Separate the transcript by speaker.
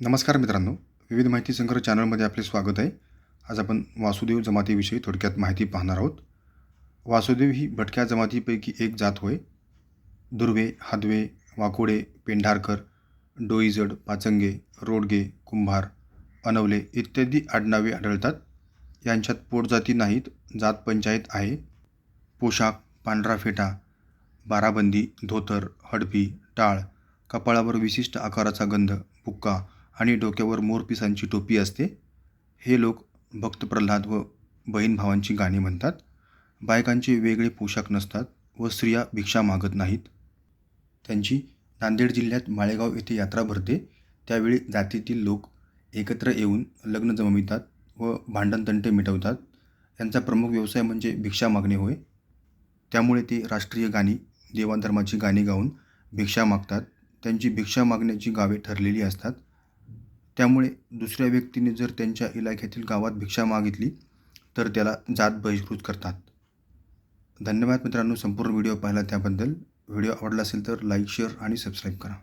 Speaker 1: नमस्कार मित्रांनो, विविध माहिती संग्रह चॅनलमध्ये आपले स्वागत आहे. आज आपण वासुदेव जमातीविषयी थोडक्यात माहिती पाहणार आहोत. वासुदेव ही भटक्या जमातीपैकी एक जात होय. दुर्वे, हादवे, वाकोडे, पेंढारकर, डोईजड, पाचंगे, रोडगे, कुंभार, अनवले इत्यादी आडनावे आढळतात. यांच्यात पोटजाती नाहीत, जात पंचायत आहे. पोशाख पांढरा फेटा, बाराबंदी, धोतर, हडपी, टाळ, कपाळावर विशिष्ट आकाराचा गंध, बुक्का आणि डोक्यावर मोरपिसांची टोपी असते. हे लोक भक्त प्रल्हाद व बहीण भावांची गाणी म्हणतात. बायकांचे वेगळे पोशाख नसतात व स्त्रिया भिक्षा मागत नाहीत. त्यांची नांदेड जिल्ह्यात माळेगाव येथे यात्रा भरते. त्यावेळी जातीतील लोक एकत्र येऊन लग्न जमवितात व भांडणतंटे मिटवतात. यांचा प्रमुख व्यवसाय म्हणजे भिक्षा मागणे होय. त्यामुळे ते राष्ट्रीय गाणी, देवाधर्माची गाणी गाऊन भिक्षा मागतात. त्यांची भिक्षा मागण्याची गावे ठरलेली असतात. त्यामुळे दुसऱ्या व्यक्तीने जर त्यांच्या इलाख्यातील गावात भिक्षा मागितली तर त्याला जात बहिष्कृत करतात. धन्यवाद मित्रांनो, संपूर्ण व्हिडिओ पाहिला त्याबद्दल. व्हिडिओ आवडला असेल तर लाईक, शेअर आणि सबस्क्राईब करा.